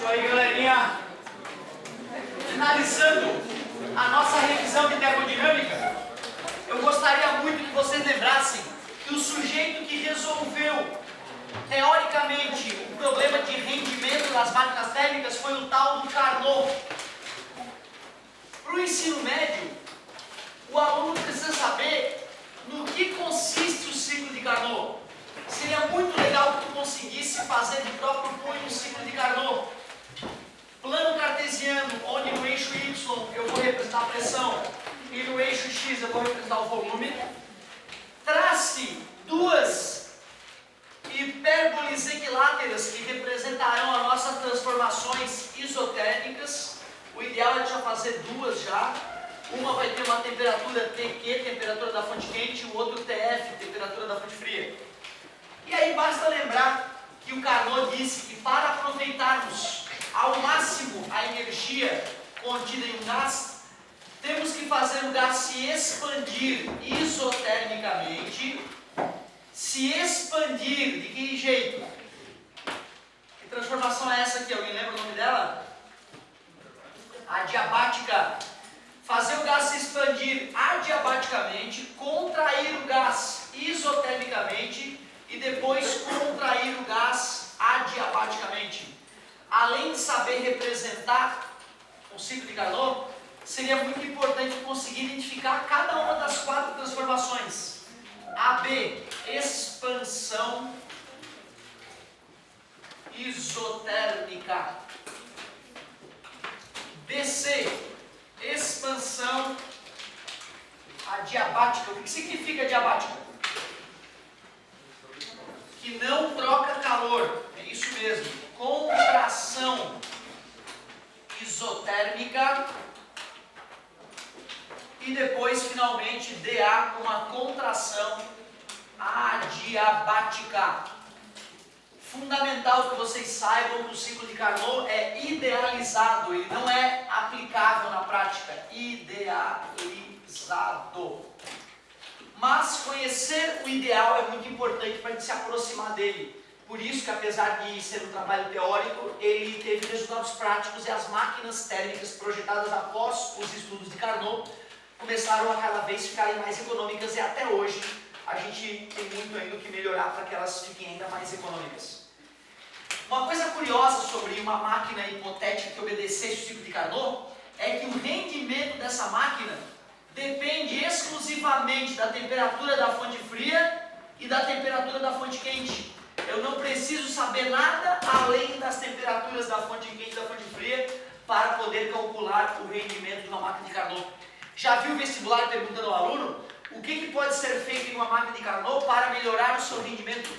Isso aí, galerinha. Finalizando a nossa revisão de termodinâmica, eu gostaria muito que vocês lembrassem que o sujeito que resolveu, teoricamente, o problema de rendimento das máquinas térmicas foi o tal do Carnot. Para o ensino médio, o aluno precisa saber no que consiste o ciclo de Carnot. Seria muito legal que tu conseguisse fazer de próprio punho um ciclo de Carnot. Plano cartesiano, onde no eixo Y eu vou representar a pressão e no eixo X eu vou representar o volume. Trace duas hipérboles equiláteras que representarão as nossas transformações isotérmicas. O ideal é já fazer duas já. Uma vai ter uma temperatura TQ, temperatura da fonte quente, e o outro TF, temperatura da fonte fria. E aí basta lembrar que o Carnot disse que para aproveitarmos ao máximo a energia contida em um gás, temos que fazer o gás se expandir isotermicamente. Se expandir, de que jeito? Que transformação é essa aqui? Alguém lembra o nome dela? Adiabática. Fazer o gás se expandir adiabaticamente, contrair o gás isotermicamente e depois contrair o gás adiabaticamente. Além de saber representar o ciclo de Carnot, seria muito importante conseguir identificar cada uma das quatro transformações. AB, expansão isotérmica. BC, expansão adiabática. O que significa adiabática? Que não troca calor. É isso mesmo. Contração isotérmica. E depois, finalmente, DA, uma contração adiabática. Fundamental que vocês saibam que o ciclo de Carnot é idealizado, ele não é aplicável na prática. Idealizado. Mas conhecer o ideal é muito importante para a gente se aproximar dele. Por isso que, apesar de ser um trabalho teórico, ele teve resultados práticos e as máquinas térmicas projetadas após os estudos de Carnot começaram a cada vez ficarem mais econômicas e até hoje a gente tem muito ainda o que melhorar para que elas fiquem ainda mais econômicas. Uma coisa curiosa sobre uma máquina hipotética que obedecesse o ciclo de Carnot é que o rendimento dessa máquina depende exclusivamente da temperatura da fonte fria e da temperatura da fonte quente. Eu não preciso saber nada além das temperaturas da fonte quente e da fonte fria para poder calcular o rendimento de uma máquina de Carnot. Já viu o vestibular perguntando ao aluno o que pode ser feito em uma máquina de Carnot para melhorar o seu rendimento?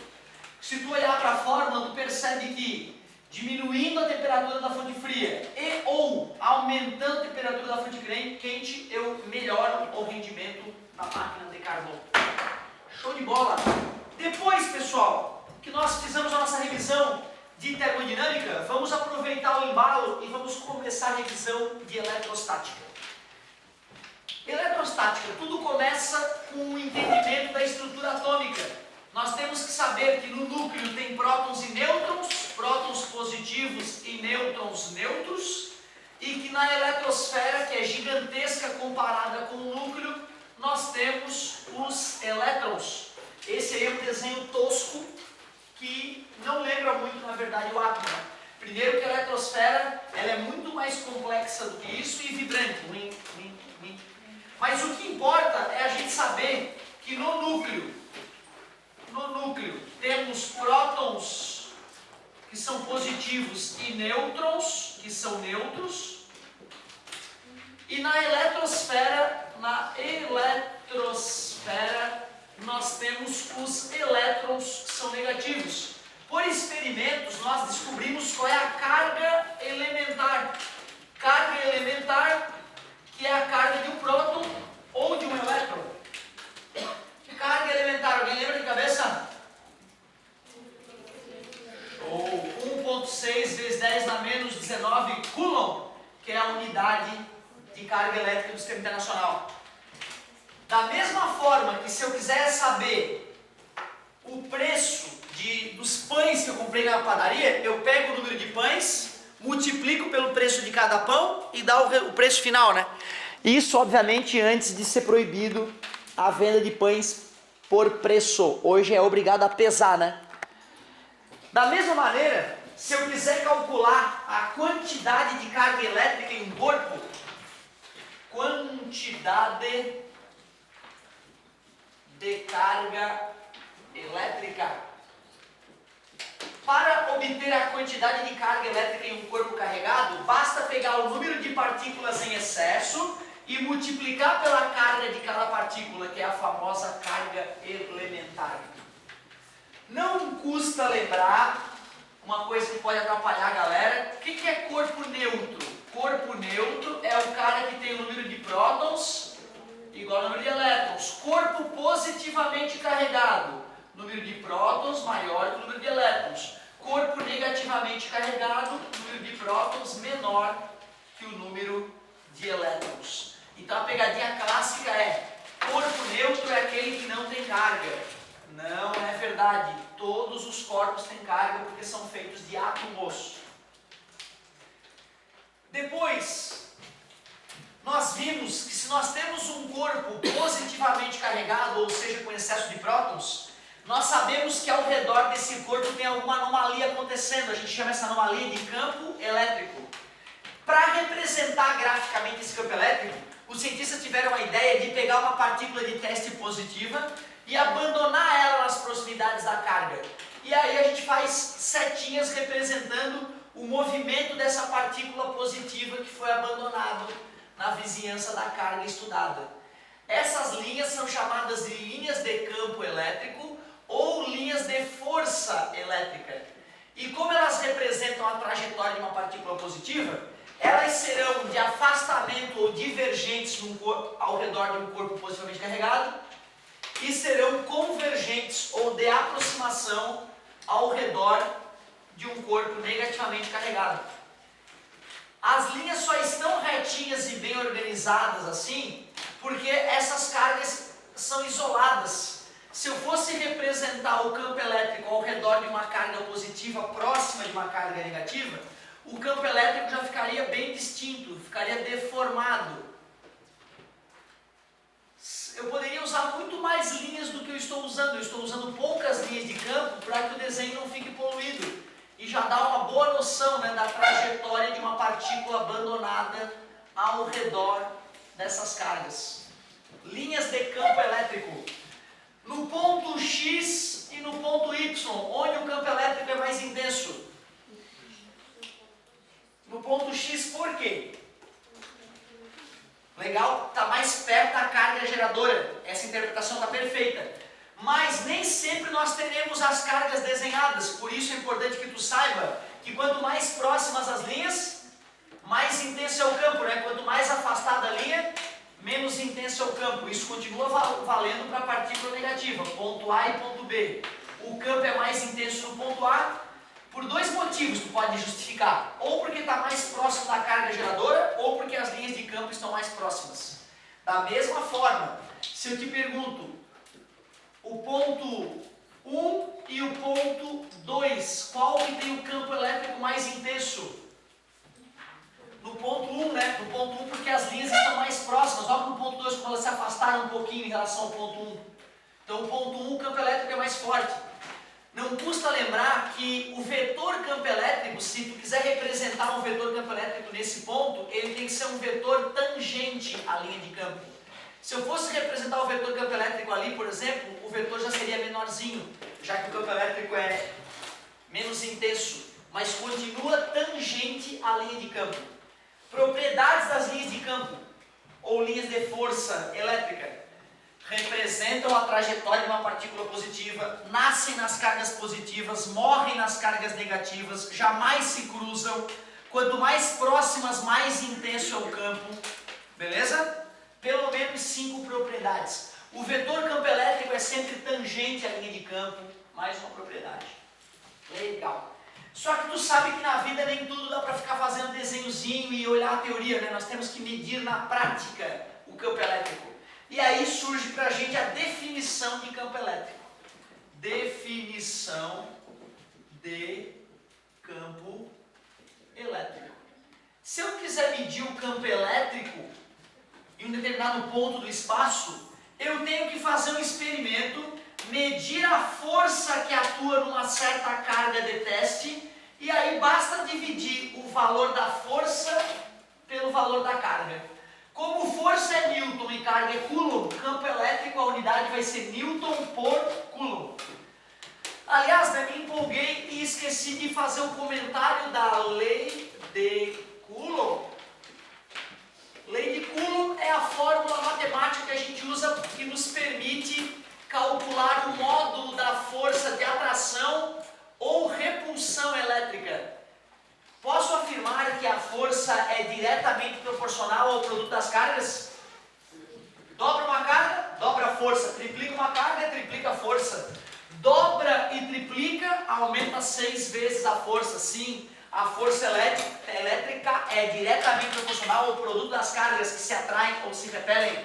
Se tu olhar para a fórmula, tu percebe que diminuindo a temperatura da fonte fria e ou aumentando a temperatura da fonte quente, eu melhoro o rendimento da máquina de Carnot. Show de bola! Depois, pessoal, que nós fizemos a nossa revisão de termodinâmica, vamos aproveitar o embalo e vamos começar a revisão de eletrostática. Eletrostática, tudo começa com o entendimento da estrutura atômica. Nós temos que saber que no núcleo tem prótons e nêutrons, prótons positivos e nêutrons neutros, e que na eletrosfera, que é gigantesca comparada com o núcleo, nós temos os elétrons. Esse aí é um desenho tosco que não lembra muito, na verdade, o átomo. Primeiro que a eletrosfera ela é muito mais complexa do que isso e vibrante. Mas o que importa é a gente saber que no núcleo temos prótons que são positivos e nêutrons que são neutros. E na eletrosfera nós temos os elétrons que são negativos. Por experimentos nós descobrimos qual é a carga elementar. Carga elementar, que é a carga de um próton ou de um elétron. Carga elementar, alguém lembra de cabeça? Ou 1.6 vezes 10 na menos 19 Coulomb, que é a unidade de carga elétrica do sistema internacional. Da mesma forma que se eu quiser saber o preço dos pães que eu comprei na padaria, eu pego o número de pães, multiplico pelo preço de cada pão e dá o preço final, né? Isso, obviamente, antes de ser proibido a venda de pães por preço. Hoje é obrigado a pesar, né? Da mesma maneira, se eu quiser calcular a quantidade de carga elétrica em um corpo, quantidade de carga elétrica. Para obter a quantidade de carga elétrica em um corpo carregado, basta pegar o número de partículas em excesso e multiplicar pela carga de cada partícula, que é a famosa carga elementar. Não custa lembrar uma coisa que pode atrapalhar a galera. O que é corpo neutro? Corpo neutro é o cara que tem o número de prótons igual ao número de elétrons. Corpo positivamente carregado, número de prótons maior que o número de elétrons. Corpo negativamente carregado, número de prótons menor que o número de elétrons. Então a pegadinha clássica é: corpo neutro é aquele que não tem carga. Não é verdade. Todos os corpos têm carga porque são feitos de átomos. Depois, nós vimos que se nós temos um corpo positivamente carregado, ou seja, com excesso de prótons, nós sabemos que ao redor desse corpo tem alguma anomalia acontecendo. A gente chama essa anomalia de campo elétrico. Para representar graficamente esse campo elétrico, os cientistas tiveram a ideia de pegar uma partícula de teste positiva e abandonar ela nas proximidades da carga. E aí a gente faz setinhas representando o movimento dessa partícula positiva que foi abandonado na vizinhança da carga estudada. Essas linhas são chamadas de linhas de campo elétrico ou linhas de força elétrica. E como elas representam a trajetória de uma partícula positiva, elas serão de afastamento ou divergentes ao redor de um corpo positivamente carregado e serão convergentes ou de aproximação ao redor de um corpo negativamente carregado. As linhas só estão retinhas e bem organizadas assim porque essas cargas são isoladas. Se eu fosse representar o campo elétrico ao redor de uma carga positiva próxima de uma carga negativa, o campo elétrico já ficaria bem distinto, ficaria deformado. Eu poderia usar muito mais linhas do que eu estou usando. Eu estou usando poucas linhas de campo para que o desenho não fique poluído. E já dá uma boa noção, né, da trajetória de uma partícula abandonada ao redor dessas cargas. Linhas de campo elétrico. No ponto X e no ponto Y, onde o campo elétrico é mais intenso? No ponto X, por quê? Legal? Está mais perto da carga geradora. Essa interpretação está perfeita. Mas nem sempre nós teremos as cargas desenhadas. Por isso é importante que tu saiba que quanto mais próximas as linhas, mais intenso é o campo, né? Quanto mais afastada a linha, menos intenso é o campo. Isso continua valendo para a partícula negativa, ponto A e ponto B. O campo é mais intenso no ponto A por dois motivos tu pode justificar. Ou porque está mais próximo da carga geradora, ou porque as linhas de campo estão mais próximas. Da mesma forma, se eu te pergunto o ponto 1 e o ponto 2, qual que tem o campo elétrico mais intenso? No ponto 1, né? No ponto 1 porque as linhas estão mais próximas. Logo no ponto 2, como elas se afastaram um pouquinho em relação ao ponto 1. Então o ponto 1, o campo elétrico é mais forte. Não custa lembrar que o vetor campo elétrico, se tu quiser representar um vetor campo elétrico nesse ponto, ele tem que ser um vetor tangente à linha de campo. Se eu fosse representar o vetor campo elétrico ali, por exemplo, o vetor já seria menorzinho, já que o campo elétrico é menos intenso, mas continua tangente à linha de campo. Propriedades das linhas de campo, ou linhas de força elétrica, representam a trajetória de uma partícula positiva, nascem nas cargas positivas, morrem nas cargas negativas, jamais se cruzam. Quanto mais próximas, mais intenso é o campo. Beleza? Pelo menos 5 propriedades. O vetor campo elétrico é sempre tangente à linha de campo, mais uma propriedade. Legal. Só que tu sabe que na vida nem tudo dá para ficar fazendo desenhozinho e olhar a teoria, né? Nós temos que medir na prática o campo elétrico. E aí surge para a gente a definição de campo elétrico. Definição de campo elétrico. quiser medir o campo elétrico em um determinado ponto do espaço, eu tenho que fazer um experimento, medir a força que atua numa certa carga de teste, e aí basta dividir o valor da força pelo valor da carga. Como força é Newton e carga é Coulomb, campo elétrico, a unidade vai ser Newton por Coulomb. Aliás, me empolguei e esqueci de fazer um comentário da lei de Coulomb. Lei de Coulomb é a fórmula matemática que a gente usa que nos permite calcular o módulo da força de atração ou repulsão elétrica. Posso afirmar que a força é diretamente proporcional ao produto das cargas? Dobra uma carga, dobra a força. Triplica uma carga, triplica a força. Dobra e triplica, aumenta 6 vezes a força. Sim, a força elétrica é diretamente proporcional ao produto das cargas que se atraem ou se repelem.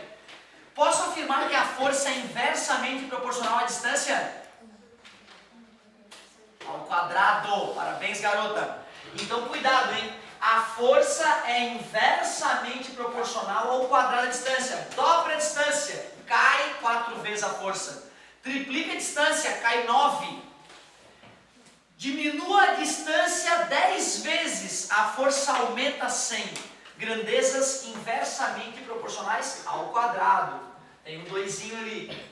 Posso afirmar que a força é inversamente proporcional à distância? Ao quadrado. Parabéns, garota. Então, cuidado, hein? A força é inversamente proporcional ao quadrado da distância. Dobra a distância, cai 4 vezes a força. Triplica a distância, cai 9. Diminua a distância 10 vezes, a força aumenta 100. Grandezas inversamente proporcionais ao quadrado. Tem um 2zinho ali.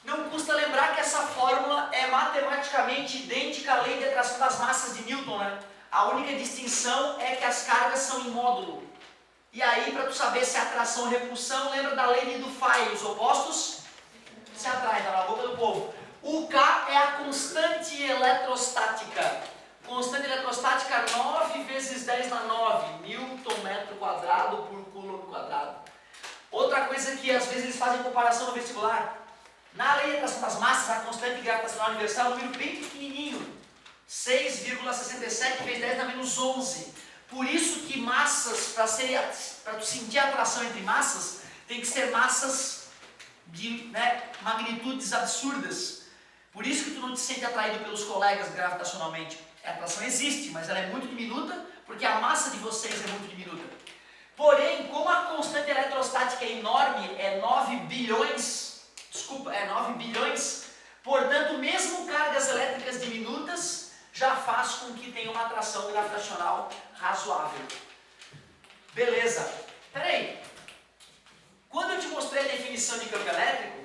Não custa lembrar que essa fórmula é matematicamente idêntica à lei de atração das massas de Newton, né? A única distinção é que as cargas são em módulo. E aí, para tu saber se é atração ou repulsão, lembra da lei de Dufay, os opostos se atraem, tá na boca do povo. O K é a constante eletrostática. Constante eletrostática 9 vezes 10 na 9, Newton metro quadrado por Coulomb quadrado. Outra coisa que às vezes eles fazem comparação no vestibular. Na lei de atração das massas, a constante gravitacional universal é um número bem pequenininho. 6,67 vezes 10 na menos 11. Por isso que massas, para tu sentir a atração entre massas, tem que ser massas de magnitudes absurdas. Por isso que tu não te sente atraído pelos colegas gravitacionalmente. A atração existe, mas ela é muito diminuta, porque a massa de vocês é muito diminuta. Porém, como a constante eletrostática é enorme, é 9 bilhões, portanto, mesmo cargas elétricas diminutas, já faz com que tenha uma atração gravitacional razoável. Beleza. Peraí. Quando eu te mostrei a definição de campo elétrico,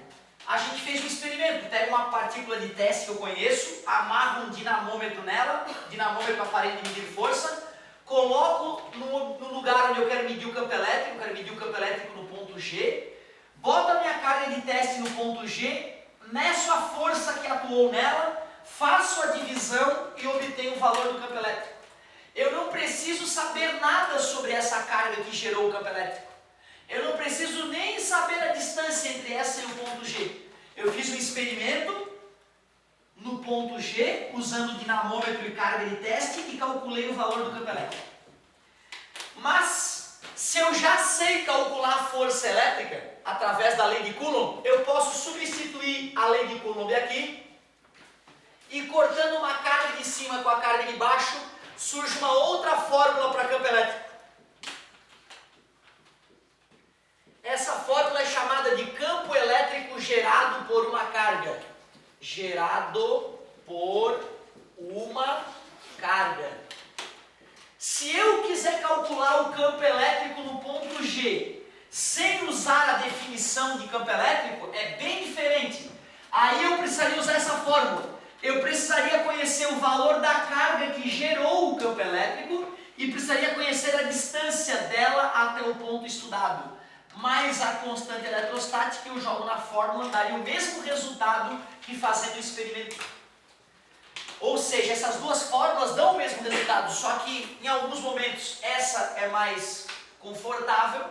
a gente fez um experimento. Pega uma partícula de teste que eu conheço, amarro um dinamômetro nela, dinamômetro aparelho de medir força, coloco no lugar onde eu quero medir o campo elétrico, no ponto G, boto a minha carga de teste no ponto G, meço a força que atuou nela, faço a divisão e obtenho o valor do campo elétrico. Eu não preciso saber nada sobre essa carga que gerou o campo elétrico. Eu não preciso nem saber a distância entre essa e o ponto G. Eu fiz um experimento no ponto G, usando dinamômetro e carga de teste, e calculei o valor do campo elétrico. Mas, se eu já sei calcular a força elétrica, através da lei de Coulomb, eu posso substituir a lei de Coulomb aqui, e cortando uma carga de cima com a carga de baixo, surge uma outra fórmula para campo elétrico. Essa fórmula é chamada de campo elétrico gerado por uma carga. Gerado por uma carga. Se eu quiser calcular o campo elétrico no ponto G, sem usar a definição de campo elétrico, é bem diferente. Aí eu precisaria usar essa fórmula. Eu precisaria conhecer o valor da carga que gerou o campo elétrico e precisaria conhecer a distância dela até o ponto estudado. Mais a constante eletrostática eu jogo na fórmula, daria o mesmo resultado que fazendo o experimento. Ou seja, essas duas fórmulas dão o mesmo resultado, só que em alguns momentos essa é mais confortável,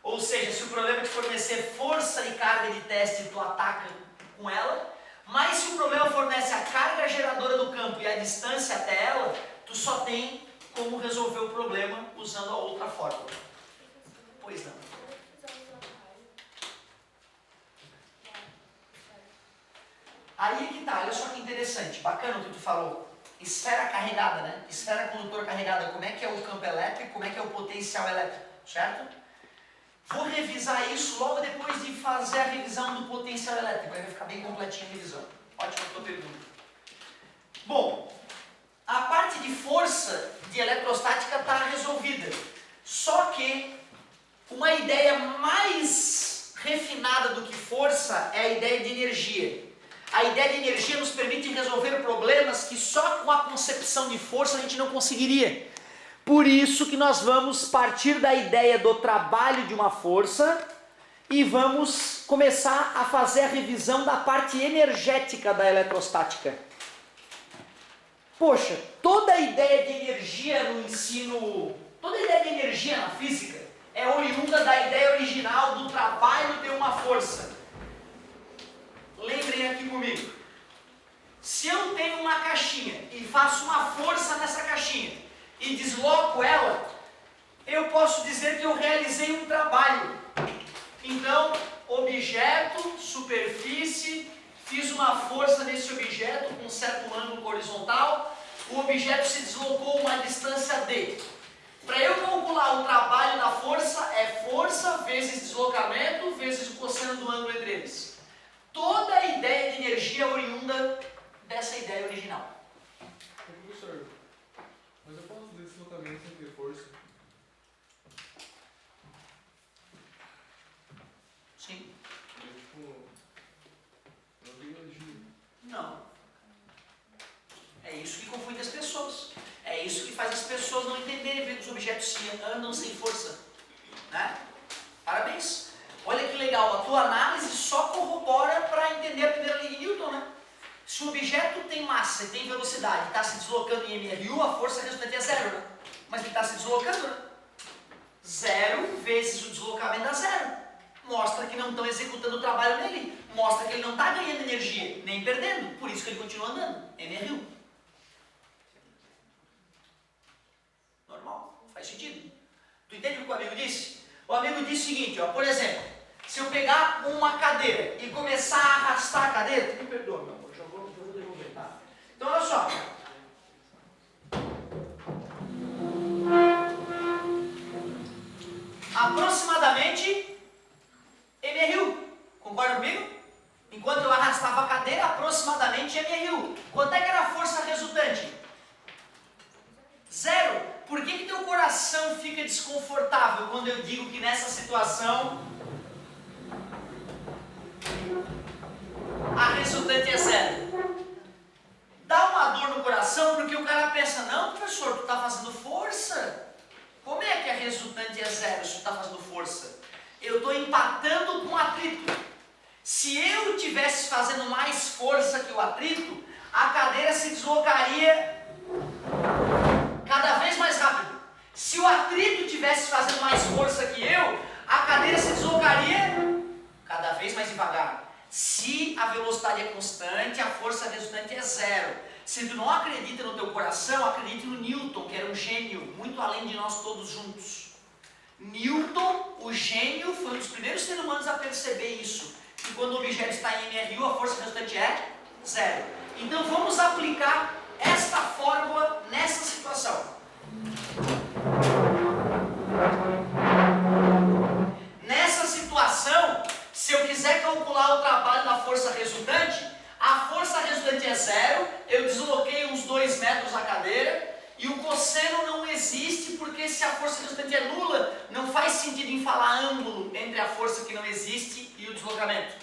ou seja, se o problema te fornecer força e carga de teste, tu ataca com ela, mas se o problema fornece a carga geradora do campo e a distância até ela, tu só tem como resolver o problema usando a outra fórmula. Pois não. Aí é que tá, olha só que interessante, bacana o que tu falou. esfera carregada, né? Esfera condutora carregada, como é que é o campo elétrico, como é que é o potencial elétrico, certo? Vou revisar isso logo depois de fazer a revisão do potencial elétrico, vai ficar bem completinha a revisão. Ótima tua pergunta. Bom, a parte de força de eletrostática está resolvida, só que uma ideia mais refinada do que força é a ideia de energia. A ideia de energia nos permite resolver problemas que só com a concepção de força a gente não conseguiria. Por isso que nós vamos partir da ideia do trabalho de uma força e vamos começar a fazer a revisão da parte energética da eletrostática. Poxa, toda a ideia de energia no ensino, toda a ideia de energia na física é oriunda da ideia original do trabalho de uma força. Lembrem aqui comigo. Se eu tenho uma caixinha e faço uma força nessa caixinha e desloco ela, eu posso dizer que eu realizei um trabalho. Então, objeto, superfície, fiz uma força nesse objeto com um certo ângulo horizontal, o objeto se deslocou uma distância d. Para eu calcular o trabalho da força, é força vezes deslocamento vezes o cosseno do ângulo entre eles. Toda a ideia de energia é oriunda dessa ideia original. Professor, mas eu posso fazer deslocamento sem ter força? Sim. Eu tenho energia. Não. É isso que confunde as pessoas. É isso que faz as pessoas não entenderem porque os objetos se andam sem força. Né? Parabéns. Olha que legal, a tua análise só corrobora para entender a primeira lei de Newton, né? Se o objeto tem massa e tem velocidade e está se deslocando em mRu, a força resultante é zero, né? Mas ele está se deslocando, né? Zero vezes o deslocamento dá zero. Mostra que não estão executando o trabalho nele. Mostra que ele não está ganhando energia, nem perdendo. Por isso que ele continua andando. mRu. Normal, faz sentido. Tu entende o que o amigo disse? O amigo disse o seguinte, ó, por exemplo, se eu pegar uma cadeira e começar a arrastar a cadeira, me perdoa, meu amor, já vou devolver, tá? Então, olha só. Aproximadamente mRu. Concorda comigo? Enquanto eu arrastava a cadeira, aproximadamente mRu. Quanto é que era a força resultante? Zero. Por que teu coração fica desconfortável quando eu digo que nessa situação a resultante é zero? Dá uma dor no coração porque o cara pensa, não, professor, tu está fazendo força. Como é que a resultante é zero se tu está fazendo força? Eu estou empatando com o atrito. Se eu estivesse fazendo mais força que o atrito, a cadeira se deslocaria cada vez mais rápido. Se o atrito estivesse fazendo mais força que eu, a cadeira se deslocaria cada vez mais devagar. Se a velocidade é constante, a força resultante é zero. Se tu não acredita no teu coração, acredite no Newton, que era um gênio, muito além de nós todos juntos. Newton, o gênio, foi um dos primeiros seres humanos a perceber isso. Que quando o objeto está em mRu, a força resultante é zero. Então vamos aplicar esta fórmula nessa situação. Nessa situação, se eu quiser calcular o trabalho da força resultante, a força resultante é zero, eu desloquei uns 2 metros a cadeira, e o cosseno não existe, porque se a força resultante é nula, não faz sentido em falar ângulo entre a força que não existe e o deslocamento.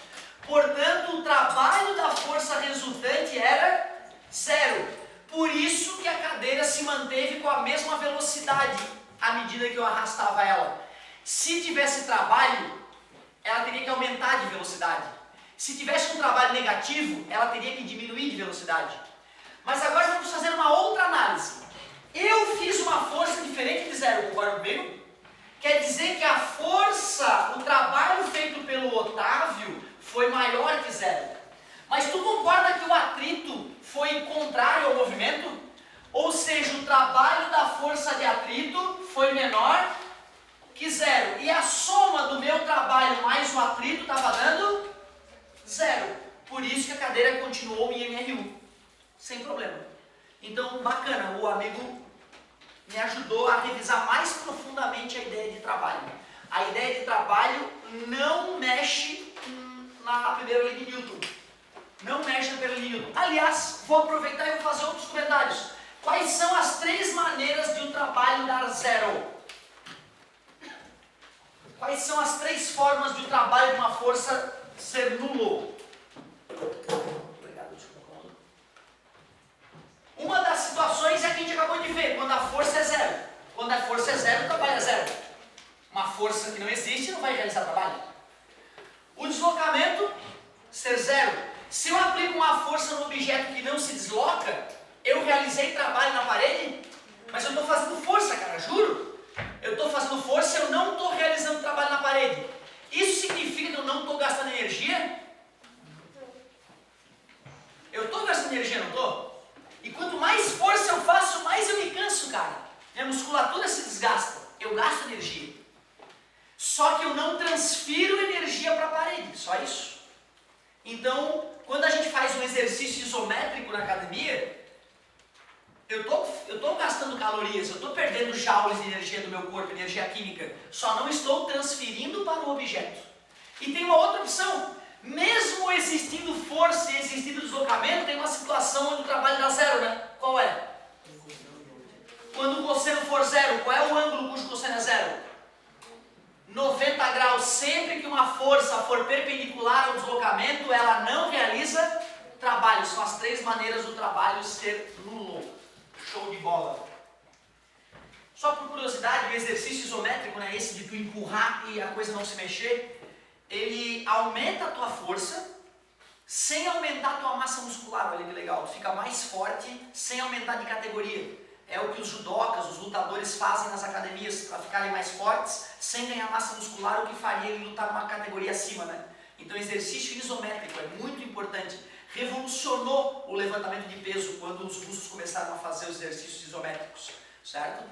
Portanto, o trabalho da força resultante era zero. Por isso que a cadeira se manteve com a mesma velocidade à medida que eu arrastava ela. Se tivesse trabalho, ela teria que aumentar de velocidade. Se tivesse um trabalho negativo, ela teria que diminuir de velocidade. Mas agora vamos fazer uma outra análise. Eu fiz uma força diferente de zero, concorda comigo? Quer dizer que a força, o trabalho feito pelo Otávio foi maior que zero. Mas tu concorda que o atrito foi contrário ao movimento? Ou seja, o trabalho da força de atrito foi menor que zero. E a soma do meu trabalho mais o atrito estava dando zero. Por isso que a cadeira continuou em mRu. Sem problema. Então, bacana, o amigo me ajudou a revisar mais profundamente a ideia de trabalho. A ideia de trabalho não mexe na primeira lei de Newton. Não mexe na primeira lei de Newton. Aliás, vou aproveitar e vou fazer outros comentários. Quais são as 3 maneiras de um trabalho dar zero? Quais são as 3 formas de um trabalho de uma força ser nulo? Uma das situações é a que a gente acabou de ver, quando a força é zero. Quando a força é zero, o trabalho é zero. Uma força que não existe não vai realizar trabalho. O deslocamento, ser zero. Se eu aplico uma força no objeto que não se desloca, eu realizei trabalho na parede, mas eu estou fazendo força, cara, juro. Eu estou fazendo força, eu não estou realizando trabalho na parede. Isso significa que eu não estou gastando energia? Eu estou gastando energia, não estou? E quanto mais força eu faço, mais eu me canso, cara. Minha musculatura se desgasta. Eu gasto energia. Só que eu não transfiro energia para a parede. Só isso. Então, quando a gente faz um exercício isométrico na academia, eu estou gastando calorias, eu estou perdendo joules de energia do meu corpo, energia química. Só não estou transferindo para o objeto. E tem uma outra opção. Mesmo existindo força e existindo deslocamento, tem uma situação onde o trabalho dá zero, né? Qual é? Quando o cosseno for zero, qual é o ângulo cujo cosseno é zero? 90 graus. Sempre que uma força for perpendicular ao deslocamento, ela não realiza trabalho. São as 3 maneiras do trabalho ser nulo. Show de bola. Só por curiosidade, o exercício isométrico, né, esse de tu empurrar e a coisa não se mexer, ele aumenta a tua força sem aumentar a tua massa muscular. Olha que legal, tu fica mais forte sem aumentar de categoria. É o que os judocas, os lutadores fazem nas academias para ficarem mais fortes, sem ganhar massa muscular, o que faria ele lutar numa categoria acima, né? Então exercício isométrico é muito importante. Revolucionou o levantamento de peso quando os russos começaram a fazer os exercícios isométricos, certo?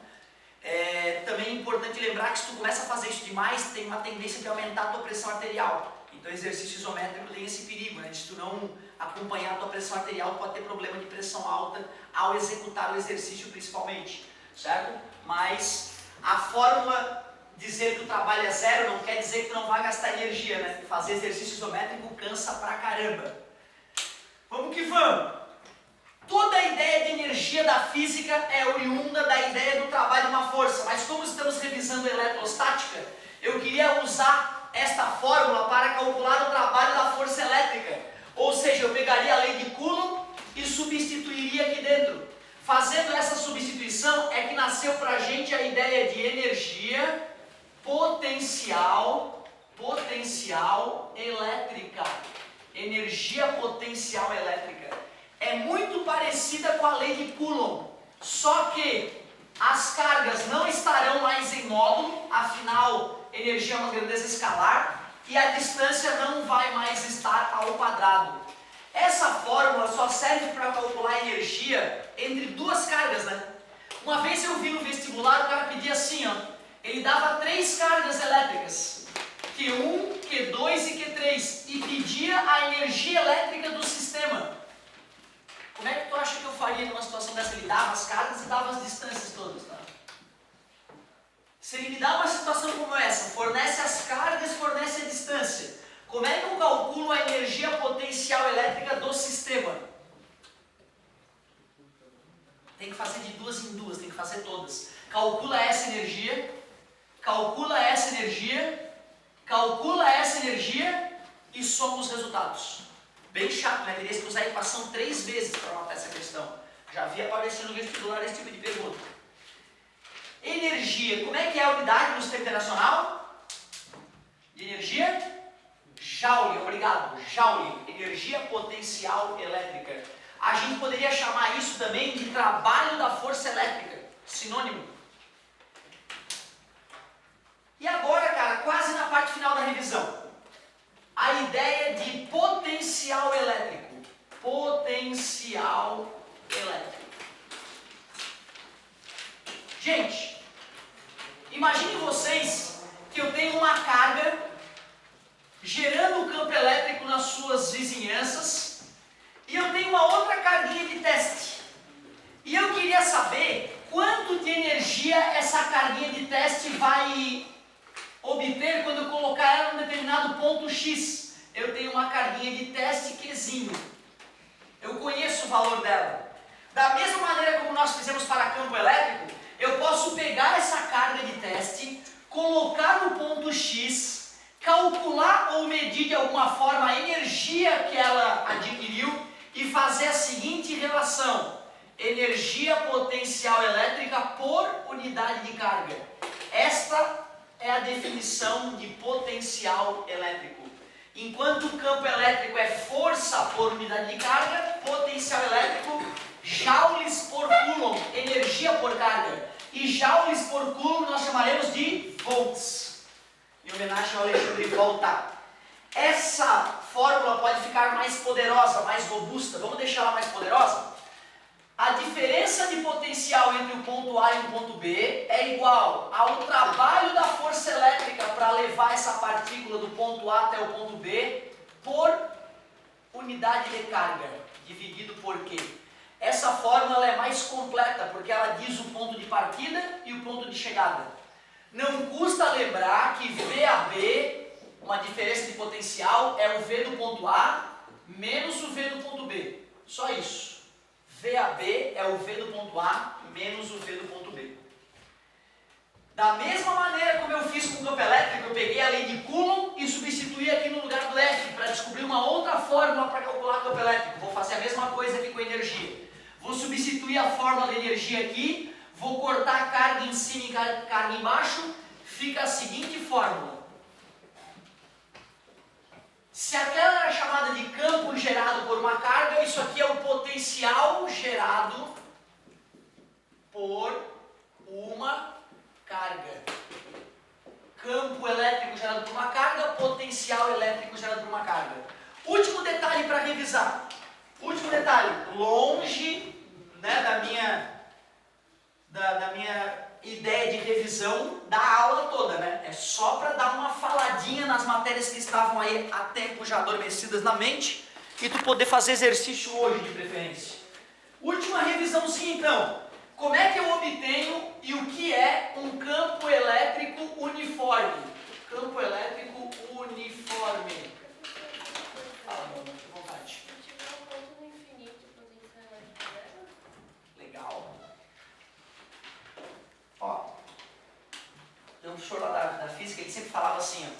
Também é importante lembrar que se tu começa a fazer isso demais, tem uma tendência de aumentar a tua pressão arterial. Então exercício isométrico tem esse perigo, né? Se tu não acompanhar a tua pressão arterial, pode ter problema de pressão alta ao executar o exercício principalmente, certo? Mas a fórmula dizer que o trabalho é zero não quer dizer que tu não vai gastar energia, né? Fazer exercício isométrico cansa pra caramba. Vamos que vamos! Toda a ideia de energia da física é oriunda da ideia do trabalho de uma força, mas como estamos revisando eletrostática, eu queria usar esta fórmula para calcular o trabalho da força elétrica. Ou seja, eu pegaria a lei de Coulomb e substituiria aqui dentro. Fazendo essa substituição é que nasceu para a gente a ideia de energia potencial elétrica. Energia potencial elétrica. É muito parecida com a lei de Coulomb, só que as cargas não estarão mais em módulo, afinal, energia é uma grandeza escalar, e a distância não vai mais estar ao quadrado. Essa fórmula só serve para calcular a energia entre 2 cargas, né? Uma vez eu vi no vestibular, o cara pedia assim, ó, ele dava 3 cargas elétricas, Q1, Q2 e Q3, e pedia a energia elétrica do sistema. Como é que tu acha que eu faria numa situação dessa? Ele dava as cargas e dava as distâncias todas, tá? Se ele me dá uma situação como essa, fornece as cargas, fornece a distância, como é que eu calculo a energia potencial elétrica do sistema? Tem que fazer de 2 em 2, tem que fazer todas. Calcula essa energia, calcula essa energia, calcula essa energia e soma os resultados. Bem chato, né? Teria que usar a equação 3 vezes para matar essa questão. Já vi aparecer no vestibular esse tipo de pergunta. Energia. Como é que é a unidade no sistema internacional? De energia? Joule. Obrigado. Joule. Energia potencial elétrica. A gente poderia chamar isso também de trabalho da força elétrica. Sinônimo. E agora, cara, quase na parte final da revisão. A ideia de potencial elétrico. Potencial elétrico. Gente, imagine vocês que eu tenho uma carga gerando um campo elétrico nas suas vizinhanças e eu tenho uma outra carguinha de teste. E eu queria saber quanto de energia essa carguinha de teste vai obter quando eu colocar ela em um determinado ponto X. Eu tenho uma carguinha de teste Qzinho. Eu conheço o valor dela. Da mesma maneira como nós fizemos para campo elétrico, eu posso pegar essa carga de teste, colocar no ponto X, calcular ou medir de alguma forma a energia que ela adquiriu e fazer a seguinte relação: energia potencial elétrica por unidade de carga. Esta é a definição de potencial elétrico. Enquanto o campo elétrico é força por unidade de carga, potencial elétrico, joules por coulomb, energia por carga. E joules por coulomb nós chamaremos de volts, em homenagem ao Alexandre Volta. Essa fórmula pode ficar mais poderosa, mais robusta. Vamos deixar ela mais poderosa? A diferença de potencial entre o ponto A e o ponto B é igual ao trabalho da força elétrica para levar essa partícula do ponto A até o ponto B por unidade de carga, dividido por Q. Essa fórmula é mais completa porque ela diz o ponto de partida e o ponto de chegada. Não custa lembrar que VAB, uma diferença de potencial, é o V do ponto A menos o V do ponto B. Só isso. VAB é o V do ponto A menos o V do ponto B. Da mesma maneira como eu fiz com o campo elétrico, eu peguei a lei de Coulomb e substituí aqui no lugar do F para descobrir uma outra fórmula para calcular o campo elétrico. Vou fazer a mesma coisa aqui com a energia. Vou substituir a fórmula de energia aqui, vou cortar a carga em cima e carga embaixo, fica a seguinte fórmula. Se aquela era chamada de campo gerado por uma carga, isso aqui é o potencial gerado por uma carga. Campo elétrico gerado por uma carga, potencial elétrico gerado por uma carga. Último detalhe para revisar. Último detalhe, longe, né, da minha ideia de revisão da aula toda, né? É só para dar uma faladinha nas matérias que estavam aí há tempo já adormecidas na mente e tu poder fazer exercício hoje de preferência. Última revisãozinha então. Como é que eu obtenho e o que é um campo elétrico uniforme? Campo elétrico uniforme. Fala, meu amor, à vontade. Legal. Ó, tem um professor lá da física que sempre falava assim, ó,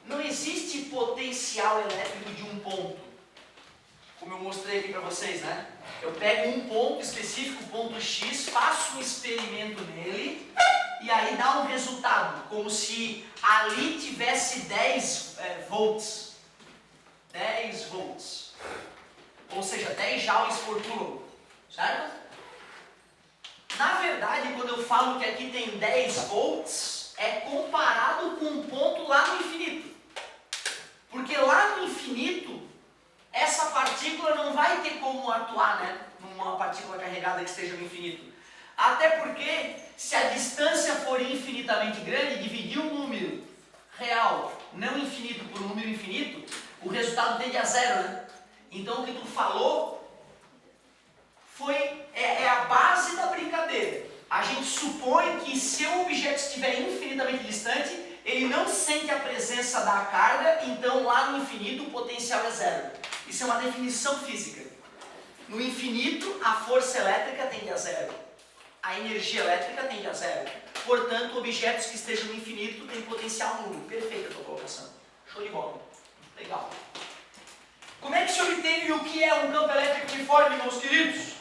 não existe potencial elétrico de um ponto, como eu mostrei aqui para vocês, né? Eu pego um ponto específico, ponto X, faço um experimento nele e aí dá um resultado, como se ali tivesse 10 volts, 10 volts, ou seja, 10 joules por coulomb, certo? Na verdade, quando eu falo que aqui tem 10 volts, é comparado com um ponto lá no infinito. Porque lá no infinito, essa partícula não vai ter como atuar, né, numa partícula carregada que esteja no infinito. Até porque, se a distância for infinitamente grande, dividir um número real não infinito por um número infinito, o resultado tende a zero, né? Então o que tu falou é a base da brincadeira. A gente supõe que se o objeto estiver infinitamente distante, ele não sente a presença da carga, então lá no infinito o potencial é zero. Isso é uma definição física. No infinito, a força elétrica tende a zero. A energia elétrica tende a zero. Portanto, objetos que estejam no infinito têm potencial nulo. Perfeita a tua colocação. Show de bola. Legal. Como é que se obtém e o que é um campo elétrico uniforme, meus queridos?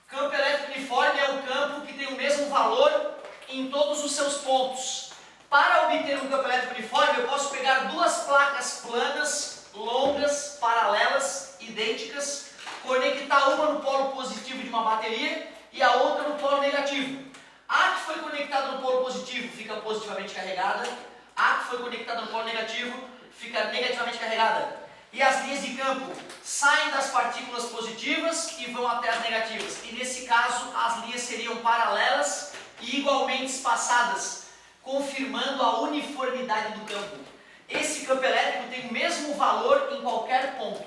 Campo elétrico uniforme é o campo que tem o mesmo valor em todos os seus pontos. Para obter um campo elétrico uniforme, eu posso pegar duas placas planas, longas, paralelas, idênticas, conectar uma no polo positivo de uma bateria e a outra no polo negativo. A que foi conectada no polo positivo fica positivamente carregada, a que foi conectada no polo negativo fica negativamente carregada. E as linhas de campo saem das partículas positivas e vão até as negativas. E nesse caso, as linhas seriam paralelas e igualmente espaçadas, confirmando a uniformidade do campo. Esse campo elétrico tem o mesmo valor em qualquer ponto.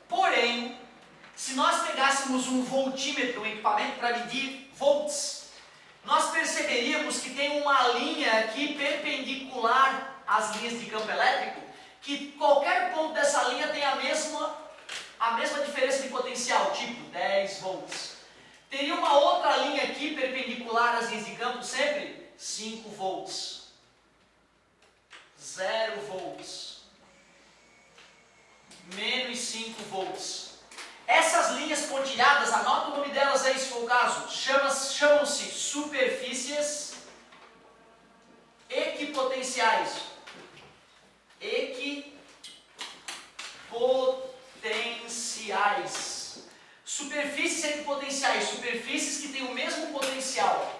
Porém, Se nós pegássemos um voltímetro, um equipamento para medir volts, nós perceberíamos que tem uma linha aqui perpendicular às linhas de campo elétrico, que qualquer ponto dessa linha tem a mesma diferença de potencial, tipo 10 volts. Teria uma outra linha aqui perpendicular às linhas de campo sempre 5 volts, 0 volts, menos 5 volts. Essas linhas pontilhadas, anota o nome delas aí se for o caso, chamam-se superfícies equipotenciais. Equipotenciais. Superfícies equipotenciais, superfícies que têm o mesmo potencial.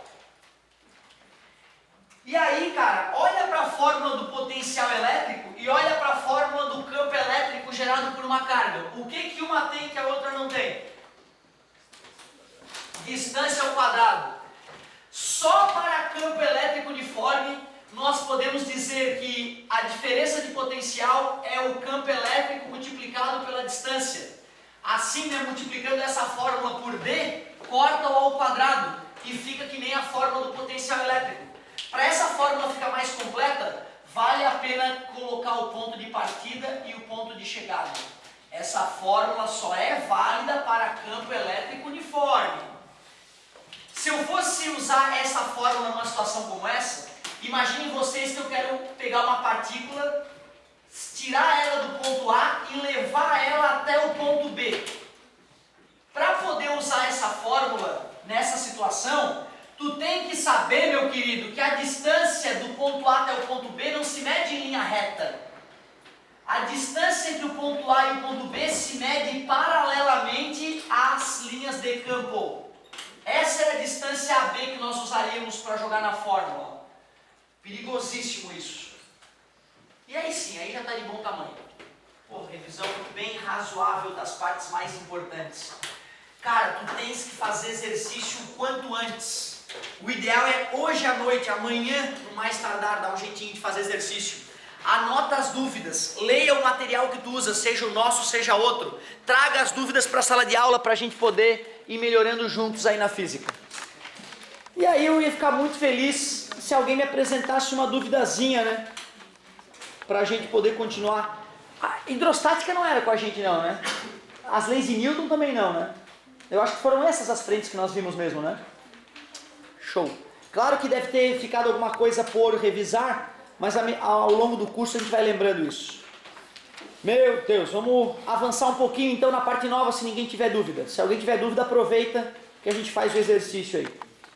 E aí, cara, olha para a fórmula do potencial elétrico e olha para a fórmula do campo elétrico gerado por uma carga. O que uma tem que a outra não tem? Distância ao quadrado. Só para campo elétrico uniforme, nós podemos dizer que a diferença de potencial é o campo elétrico multiplicado pela distância. Assim, multiplicando essa fórmula por D, corta-o ao quadrado e fica que nem a fórmula do potencial elétrico. Para essa fórmula ficar mais completa, vale a pena colocar o ponto de partida e o ponto de chegada. Essa fórmula só é válida para campo elétrico uniforme. Se eu fosse usar essa fórmula numa situação como essa, imaginem vocês que eu quero pegar uma partícula, tirar ela do ponto A e levar ela até o ponto B. Para poder usar essa fórmula nessa situação, tu tem que saber, meu querido, que a distância do ponto A até o ponto B não se mede em linha reta. A distância entre o ponto A e o ponto B se mede paralelamente às linhas de campo. Essa é a distância AB que nós usaríamos para jogar na fórmula. Perigosíssimo isso. E aí sim, aí já está de bom tamanho. Pô, revisão bem razoável das partes mais importantes. Cara, tu tens que fazer exercício o quanto antes. O ideal é hoje à noite, amanhã, no mais tardar, dar um jeitinho de fazer exercício. Anota as dúvidas, leia o material que tu usa, seja o nosso, seja outro. Traga as dúvidas para a sala de aula para a gente poder ir melhorando juntos aí na física. E aí eu ia ficar muito feliz se alguém me apresentasse uma duvidazinha, né? Para a gente poder continuar. A hidrostática não era com a gente não, né? As leis de Newton também não, né? Eu acho que foram essas as frentes que nós vimos mesmo, né? Show. Claro que deve ter ficado alguma coisa por revisar, mas ao longo do curso a gente vai lembrando isso. Meu Deus, vamos avançar um pouquinho então na parte nova se ninguém tiver dúvida. Se alguém tiver dúvida, aproveita que a gente faz o exercício aí.